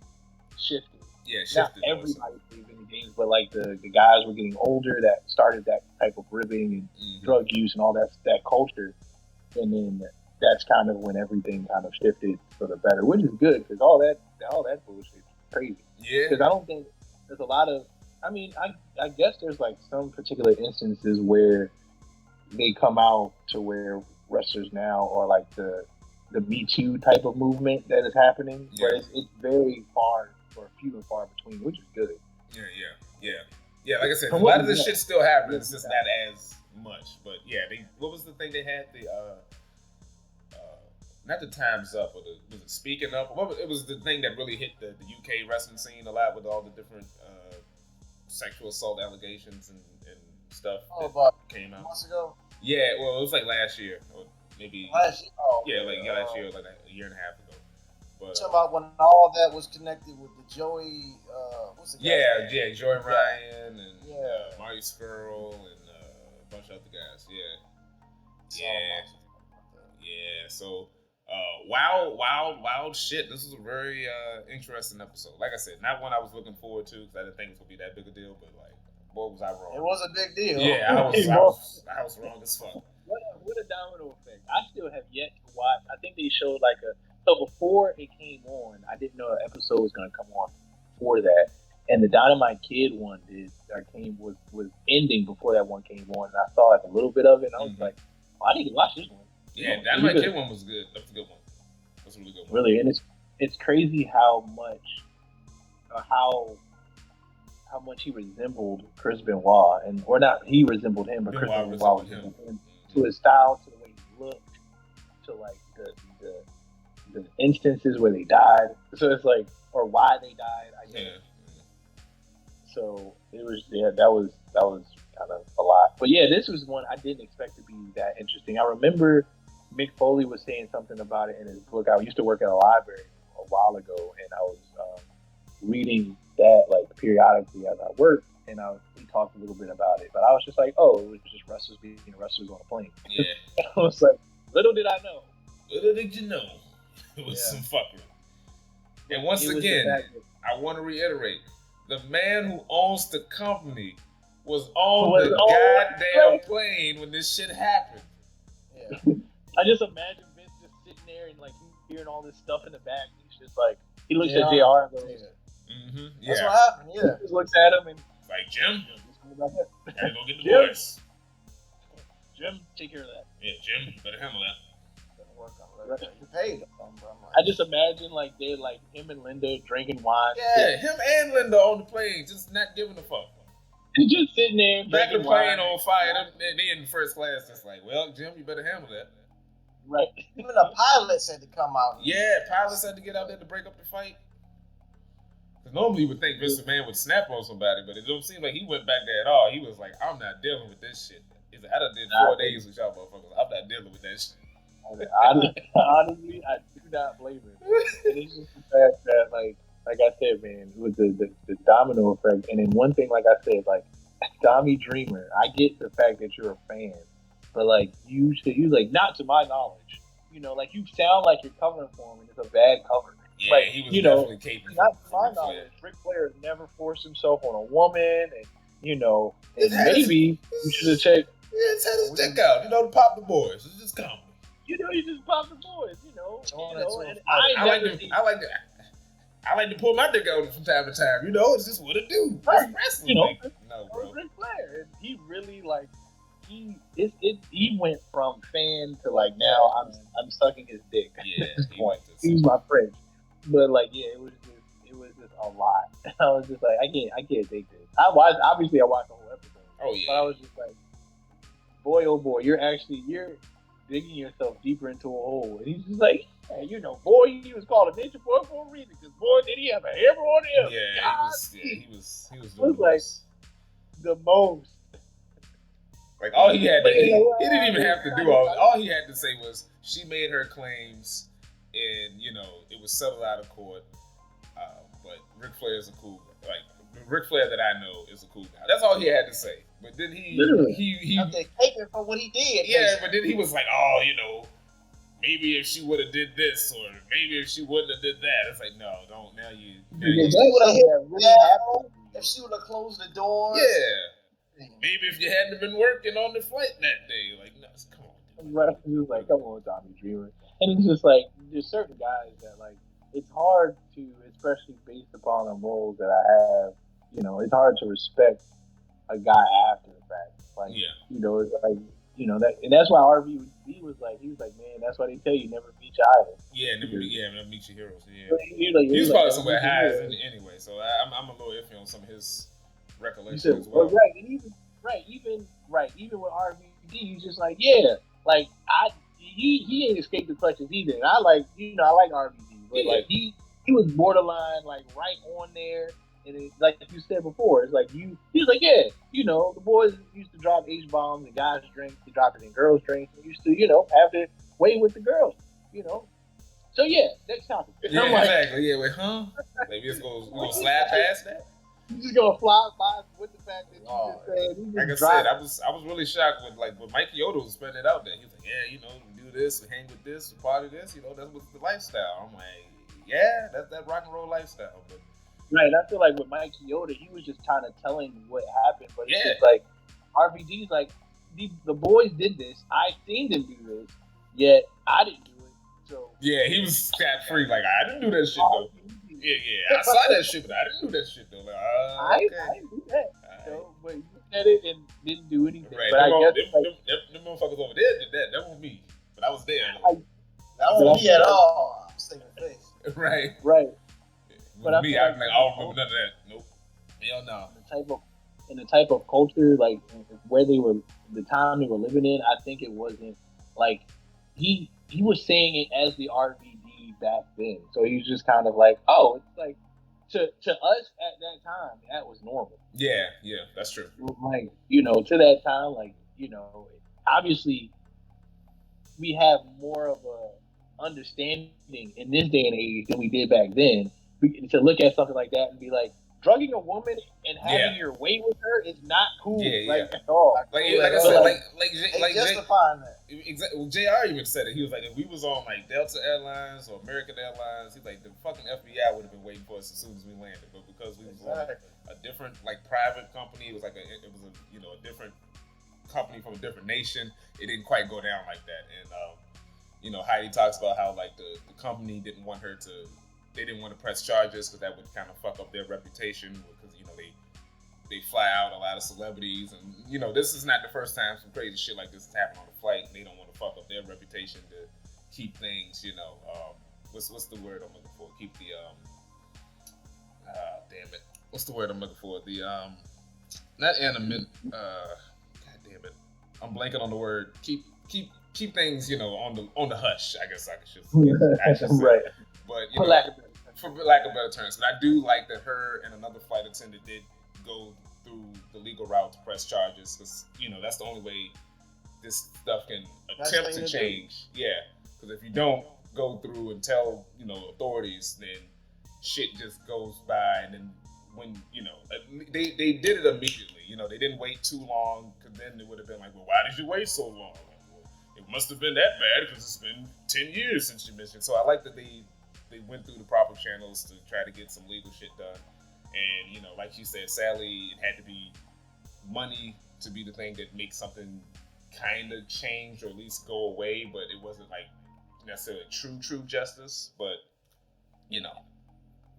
shifted. Yeah, not everybody played video games, but like the guys were getting older that started that type of ribbing and drug use and all that culture, and then that's kind of when everything kind of shifted for the better, which is good because all that bullshit is crazy. Yeah, because I don't think there's a lot of. I mean, I guess there's like some particular instances where they come out to where wrestlers now are like the Me Too type of movement that is happening, but it's very far or few and far between, which is good. Yeah. Like I said, a lot of this shit still happens. It's just not as much. But yeah, what was the thing they had? Not the Time's Up, or was it Speaking Up? It was the thing that really hit the UK wrestling scene a lot with all the different sexual assault allegations and stuff that came out. Months ago? Yeah, well, it was like last year, or maybe last year. Last year, like a year and a half ago. But talking about when all that was connected with the Joey, what's the guy? Yeah, Joey Ryan and Marty Skrull and a bunch of other guys. Yeah. So, wild shit. This was a very interesting episode. Like I said, not one I was looking forward to because I didn't think it was gonna be that big a deal. But like, boy, was I wrong. It was a big deal. Yeah, I was wrong as fuck. What a domino effect. I still have yet to watch. I think they showed so before it came on, I didn't know an episode was going to come on for that. And the Dynamite Kid one was ending before that one came on, and I saw like a little bit of it, and I was like, I need to watch this one. Yeah, Dynamite Kid one was good. That was a good one. That's a really good one. Really, and it's crazy how much he resembled Chris Benoit, or not he resembled him, but Chris Benoit resembled him to his style, to the way he looked, to like the instances where they died. So it's like, or why they died, I guess. Yeah. So it was, that was kind of a lot. But yeah, this was one I didn't expect to be that interesting. I remember Mick Foley was saying something about it in his book. I used to work at a library a while ago, and I was reading that like periodically as I worked, and we talked a little bit about it. But I was just like, oh, it was just wrestlers being wrestlers on a plane. Yeah. I was like, little did I know. Little did you know. It was some fuckery. And once again, I want to reiterate, the man who owns the company was on the goddamn plane when this shit happened. Yeah. I just imagine Vince just sitting there and like hearing all this stuff in the back. He's just like, he looks at JR and goes, that's what happened, He just looks at him and like, Jim, gotta go get the boys. Jim, take care of that. Yeah, Jim, better handle that. You paid them, bro. I just imagine like they're like him and Linda drinking wine. Yeah, him and Linda on the plane, just not giving a fuck. He's just sitting there back of the plane on fire. They in first class, just like, well, Jim, you better handle that. Right. Even the pilots had to come out. Yeah, pilots had to get out there to break up the fight. Because normally you would think Vince McMahon would snap on somebody, but it don't seem like he went back there at all. He was like, I'm not dealing with this shit. He's like, I done did 4 days with y'all motherfuckers. I'm not dealing with that shit. Honestly, I do not blame him. And it's just the fact that, like I said, man, it was the domino effect. And then one thing, like I said, like Tommy Dreamer, I get the fact that you're a fan, but like you like, not to my knowledge, like you sound like you're covering for him, and it's a bad cover. Yeah, like, he was definitely capable. Not to my knowledge, Ric Flair has never forced himself on a woman, and and maybe you should have checked. Yeah, it's had his dick out, to pop the boys. It's just comedy. You just pop the boys, and I like to pull my dick out from time to time. It's just what it do. Right. Wrestling. No, bro. Ric Flair, and he really he went from fan to like now I'm sucking his dick. Yeah, at this point. He's my French, but like it was just a lot. I was just like I can't take this. I watched the whole episode. Oh yeah. But I was just like, boy, oh boy, you're digging yourself deeper into a hole. And he's just like, hey, boy, he was called a ninja boy for a reason. Because boy, did he have a hammer on him? Yeah, he was doing like the most. Like all he had to, he didn't even have to do all he had to say was she made her claims, and it was settled out of court. But Ric Flair is a cool guy. Like Ric Flair that I know is a cool guy. That's all he had to say. But then he taking for what he did. Yeah, basically. But then he was like, oh, maybe if she would have did this, or maybe if she wouldn't have did that. It's like, no, don't. Now you. If she would have hit if she would have closed the doors. Yeah. Maybe if you hadn't been working on the flight that day, like, no, come on. Right, he was like, come on, Tommy Dreamer. And it's just like, there's certain guys that like, it's hard to, especially based upon the roles that I have, it's hard to respect a guy after the fact. Like, it's like, that, and that's why RVD was like, he was like, man, that's why they tell you never meet your idols. Yeah, never meet your heroes. Yeah. He was probably somewhere high anyway, so I'm a little iffy on some of his recollection as well. Right, and even with RVD, he's just like, like he ain't escaped the clutches either. And I like RVD, but like he was borderline like right on there. And it's like you said before, it's like he was like, the boys used to drop H-bombs and guys' drinks, they drop it in girls' drinks, and used to, have their way with the girls, So next topic. Yeah, exactly. Yeah, wait, huh? Maybe it's gonna slide past that. You just gonna fly by with the fact that you just said. Like I said, I was really shocked when Mike Chioda was spreading it out there. He was like, we do this, we hang with this, we party this, that was the lifestyle. I'm like, yeah, that's that rock and roll lifestyle, but. Right, I feel like with Mike Chioda, he was just kind of telling what happened, but it's just like RVD's like the boys did this. I seen them do this, yet I didn't do it. So he was scot free. Like I didn't do that shit though. Yeah, I saw that shit, but I didn't do that shit though. Like, I didn't do that. So, but you said it and didn't do anything. Right, but I guess them motherfuckers over there did that. That wasn't me, but I was there. That wasn't me at all. I'm saving face. Right. But me, I don't remember none of that. Nope. Hell no. The type of culture, like where they were, the time they were living in, I think it wasn't like he was saying it as the RVD back then. So he was just kind of like, oh, it's like to us at that time, that was normal. Yeah, that's true. Like to that time, like obviously we have more of a understanding in this day and age than we did back then. To look at something like that and be like, drugging a woman and having your way with her is not cool, at all. Like I said, like justifying that. Exactly. Well, JR even said it. He was like, if we was on like Delta Airlines or American Airlines, he's like, the fucking FBI would have been waiting for us as soon as we landed. But because we was on a different like private company, it was a different company from a different nation. It didn't quite go down like that. And Heidi talks about how like the company didn't want her to. They didn't want to press charges because that would kind of fuck up their reputation because, they fly out a lot of celebrities. And, this is not the first time some crazy shit like this has happened on a flight. And they don't want to fuck up their reputation to keep things, what's the word I'm looking for? Keep the, damn it. What's the word I'm looking for? The, not anonymity, god damn it. I'm blanking on the word. Keep things, on the hush, I guess I should say. Right. But for lack of better terms, but I do like that her and another flight attendant did go through the legal route to press charges because that's the only way this stuff can attempt to change. Yeah, because if you don't go through and tell authorities, then shit just goes by, and then when they did it immediately. They didn't wait too long because then it would have been like, well, why did you wait so long? It must have been that bad because it's been 10 years since you mentioned. So I like that they went through the proper channels to try to get some legal shit done. And, like you said, sadly, it had to be money to be the thing that makes something kind of change or at least go away. But it wasn't like necessarily true justice. But,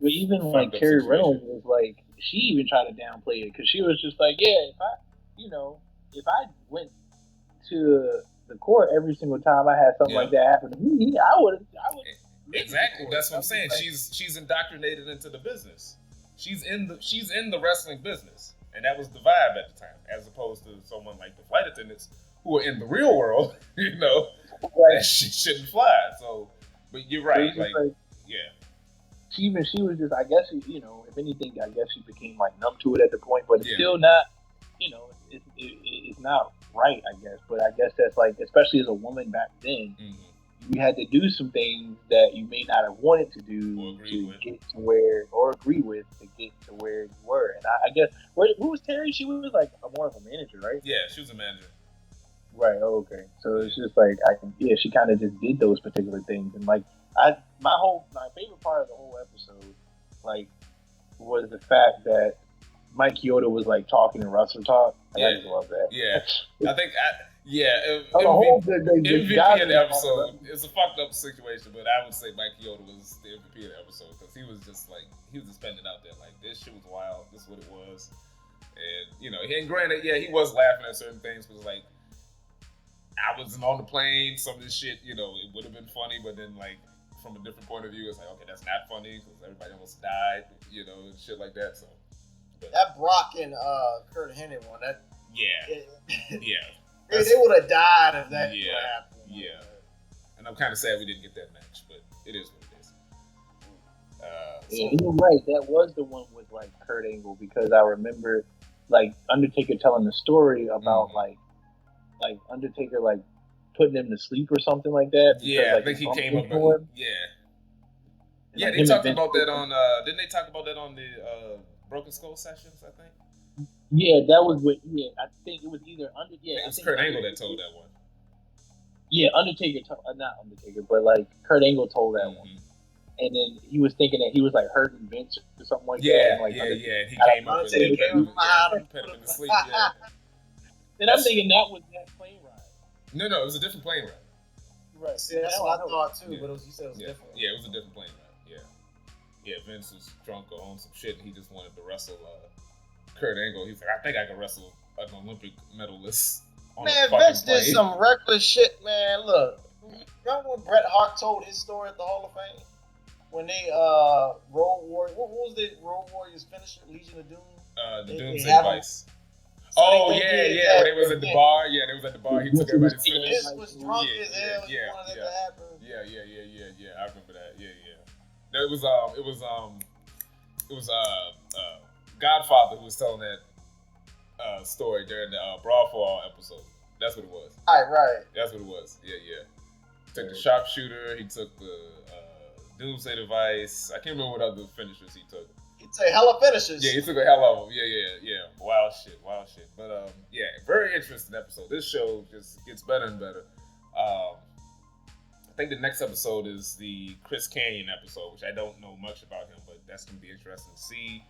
But even like Carrie Reynolds was like, she even tried to downplay it because she was just like, if I went to the court every single time I had something like that happen to me. I would. Exactly. That's what I'm saying. She's indoctrinated into the business. She's in the wrestling business, and that was the vibe at the time, as opposed to someone like the flight attendants who are in the real world. That shit shouldn't fly. So, but you're right. She was just, I guess, if anything, I guess she became like numb to it at the point, but it's still not, it's not right, I guess. But I guess that's like, especially as a woman back then, you had to do some things that you may not have wanted to do to get to where, or agree with to get to where you were. And I guess, who was Terry? She was like more of a manager, right? Yeah, she was a manager. Right. Oh, okay. So it's just like, she kind of just did those particular things, and like, my favorite part of the whole episode, like, was the fact that Mike Chioda was like talking in wrestler talk. I just love that. Yeah, I think MVP of the episode. It's a fucked up situation, but I would say Mike Chioda was the MVP of the episode because he was just spending it out there like, this shit was wild. This is what it was, and granted, he was laughing at certain things, but like, I wasn't on the plane. Some of this shit, it would have been funny, but then like, from a different point of view, it's like, okay, that's not funny because everybody almost died, and shit like that. So that Brock and Kurt Hennig one, they would have died if that happened. Yeah, and I'm kind of sad we didn't get that match, but it is what it is. You're right. That was the one with like Kurt Angle, because I remember like Undertaker telling the story about like Undertaker like putting him to sleep or something like that. Because, I think he came up with they talked about that on didn't they talk about that on the Broken Skull sessions, I think? Yeah, that was what I think it was either it was Kurt Angle that told that one. Yeah, Undertaker not Undertaker, but like Kurt Angle told that one. And then he was thinking that he was like hurting Vince or something like that. And, and he came up with it. Put him to sleep, And I'm thinking that was that plane ride. No, it was a different plane ride. Right. See, that's what I thought too, but you said it was different. Yeah, it was a different plane ride. Yeah, Vince was drunk or on some shit, and he just wanted to wrestle Kurt Angle. He's like, I think I can wrestle an Olympic medalist on a fucking Vince plane. did some reckless shit, man. Look, remember when Bret Hart told his story at the Hall of Fame? When they Road Warriors, what was the Road Warriors finisher? Legion of Doom? The Doomsday Device. They was at the bar. Yeah, they was at the bar. He took everybody's finish. This was drunk as hell. He wanted that to happen. Yeah. I remember that. Yeah. It was Godfather who was telling that story during the Brawl for All episode. That's what it was. Right. That's what it was. Yeah. He took the sharpshooter. He took the Doomsday Device. I can't remember what other finishers he took. He took hella finishes. Yeah, he took a hell of them. Yeah. Wild shit. But very interesting episode. This show just gets better and better. I think the next episode is the Chris Kanyon episode, which I don't know much about him, but that's going to be interesting to see.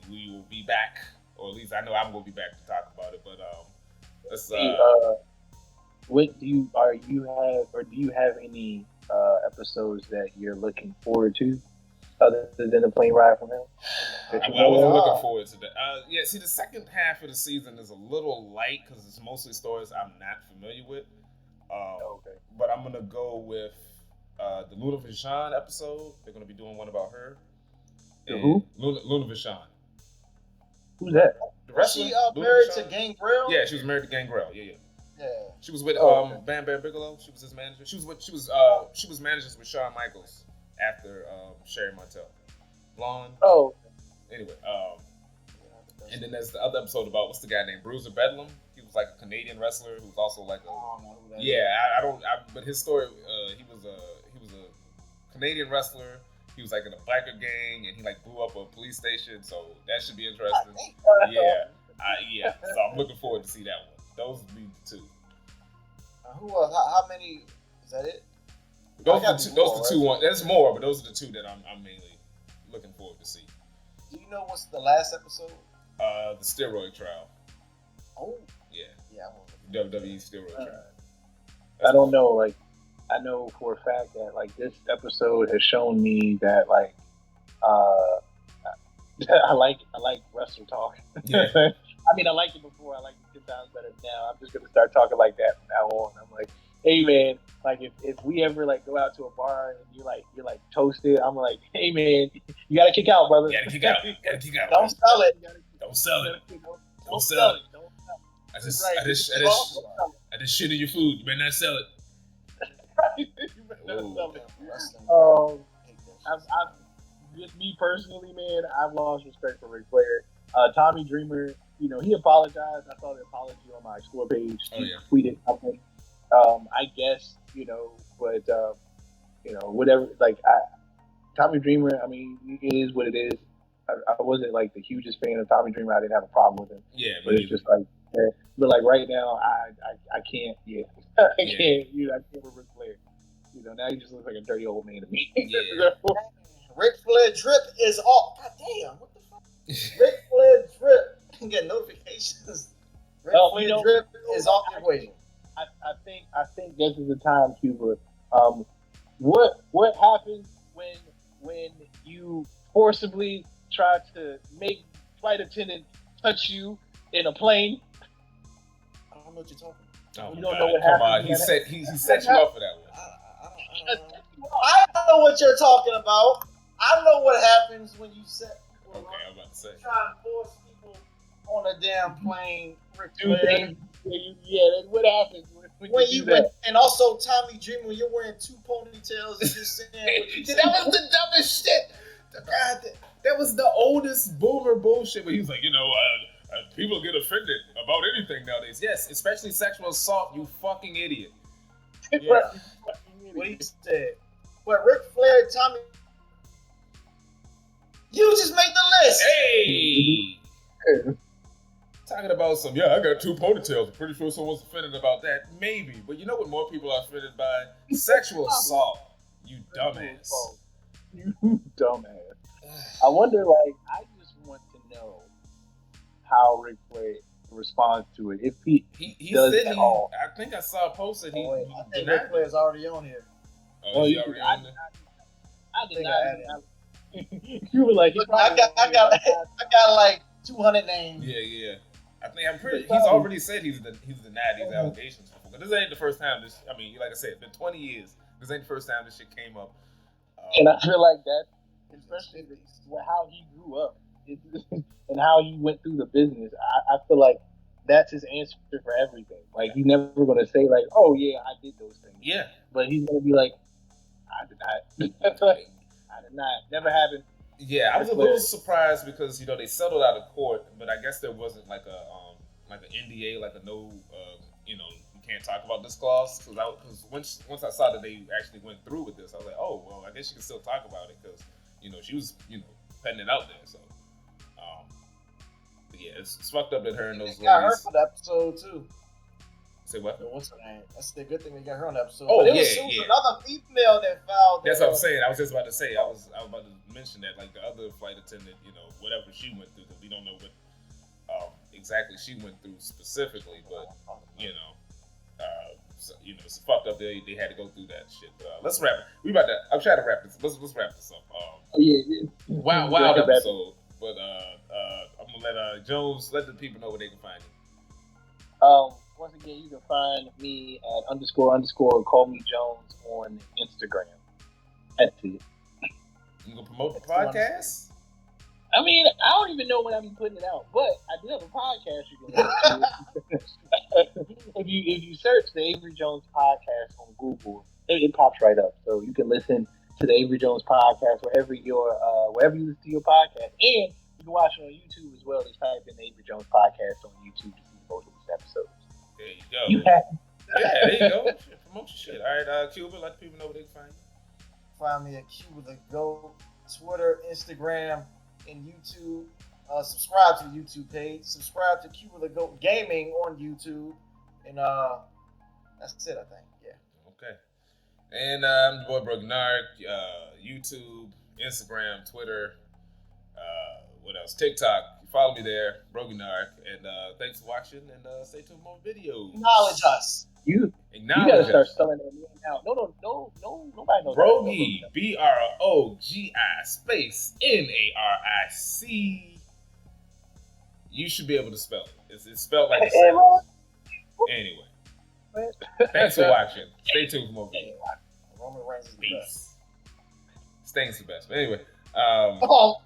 We will be back, or at least I know I'm going to be back to talk about it. But let's. What do you have any episodes that you're looking forward to, other than the plane ride from him? I wasn't looking forward to that. See, the second half of the season is a little light because it's mostly stories I'm not familiar with. But I'm gonna go with the Luna Vachon episode. They're gonna be doing one about her. Who? Luna Vachon. Who's that? The wrestler. She married to Gangrel? Yeah, she was married to Gangrel. Yeah. She was with Bam Bam Bigelow. She was his manager. She was managers with Shawn Michaels after Sherry Martel. Blonde. Oh. Anyway, and then there's the other episode about what's the guy named Bruiser Bedlam. He was like a Canadian wrestler who was also like but his story, he was a Canadian wrestler. He was like in a biker gang, and he like blew up a police station. So that should be interesting. So I'm looking forward to see that one. Those would be the two. Who else? How many? Is that it? Those are the two ones. There's more, but those are the two that I'm mainly looking forward to see. Do you know what's the last episode? The steroid trial. Oh. Yeah. WWE steroid trial. I don't know. Like, I know for a fact that like this episode has shown me that like I like wrestler talk. Yeah. I mean, I liked it before. I liked it times better now. I'm just gonna start talking like that from now on. I'm like, hey man, like if we ever like go out to a bar and you're like toasted, I'm like, hey man, you gotta kick out, brother. You gotta kick out. You gotta kick out. Don't sell it. Don't sell it. Don't sell it. Don't sell it. I just shit in your food. You better not sell it. I've just me personally, man, I've lost respect for Ric Flair. Tommy Dreamer, you know, he apologized. I saw the apology on my Explore page. He tweeted something. I guess, you know, but you know, whatever. Like, Tommy Dreamer, I mean, it is what it is. I wasn't like the hugest fan of Tommy Dreamer. I didn't have a problem with him. Yeah, but it's just like, but like right now, I can't. Yeah, I can't. You know, I can't with Ric Flair. You know, now he just looks like a dirty old man to me. Yeah. Ric Flair drip is off. God damn, what the fuck? Ric Flair drip. You can get notifications. Ric Flair drip is off the equation. I think this is the time, Cuba. What happens when you forcibly try to make flight attendants touch you in a plane? I don't know what you're talking about. You don't know what happened. Come on, he set you up for that one. I don't know what you're talking about. I know what happens when you set. Okay, I'm about to say. Trying to force people on a damn plane. Ric What happens when you do that? And also Tommy Dreamer, when you're wearing two ponytails and just saying what you that was the dumbest shit. God, that was the oldest boomer bullshit. Where he was like, you know, people get offended about anything nowadays. Yes, especially sexual assault. You fucking idiot. Yeah. What he said. But Ric Flair, Tommy, you just make the list. Hey. Talking about some, I got two ponytails. I'm pretty sure someone's offended about that. Maybe. But you know what more people are offended by? Sexual assault. You dumbass. You dumbass. I wonder, like, I just want to know how Ric Flair responds to it. If he does said at all. I think I saw a post that he I think Ric Flair's already on here. Oh, is he already on there? I did not. You were like, I got like 200 names. Yeah. I'm pretty. He's already said he's denied these allegations. But this ain't the first time. Like I said, it's been 20 years. This ain't the first time this shit came up. And I feel like that, especially how he grew up and how he went through the business. I feel like that's his answer for everything. Like, he's never going to say like, "Oh yeah, I did those things." Yeah. But he's going to be like, "I did not." I did not. Never happened. Yeah, I was a little surprised because they settled out of court, but I guess there wasn't like an NDA, like a no, you can't talk about this clause. Because once I saw that they actually went through with this, I was like, oh well, I guess you can still talk about it because she was petting it out there. So, but yeah, it's fucked up that her and those ladies got her for the episode too. Say what? What's her name? That's the good thing we got her on the episode. Oh, but it was another female that filed. That's what I'm saying. I was just about to say. I was about to mention that, like the other flight attendant, whatever she went through, because we don't know what exactly she went through specifically, but it's fucked up. They had to go through that shit. But, let's wrap it. I'm trying to wrap this. Let's wrap this up. Wild episode. But I'm gonna let Jones let the people know where they can find you. Once again, you can find me at _ call me Jones on Instagram. That's it. You gonna promote the podcast? I mean, I don't even know when I'm putting it out, but I do have a podcast you can listen to. If you search the Avery Jones podcast on Google, it pops right up. So you can listen to the Avery Jones podcast wherever you listen to your podcast, and you can watch it on YouTube as well. Just type in the Avery Jones podcast on YouTube to see both of these episodes. There you go. There you go. Promote your shit. All right, Cuba, let the people know where they can find you. Find me at Cuba the Goat, Twitter, Instagram, and YouTube. Subscribe to the YouTube page. Subscribe to Cuba the Goat Gaming on YouTube. And that's it, I think. Yeah. Okay. And I'm the boy BrogiNaric. YouTube, Instagram, Twitter. What else? TikTok. Follow me there, BrogiNaric. And thanks for watching. And stay tuned for more videos. Acknowledge us. You gotta start spelling that name out. No, nobody knows. Brogi, BROGI space NARIC. You should be able to spell it. It's spelled like it sounds. Anyway, thanks for watching. Stay tuned for more videos. Roman Reigns is the best. Peace. Sting's the best. But anyway, Oh.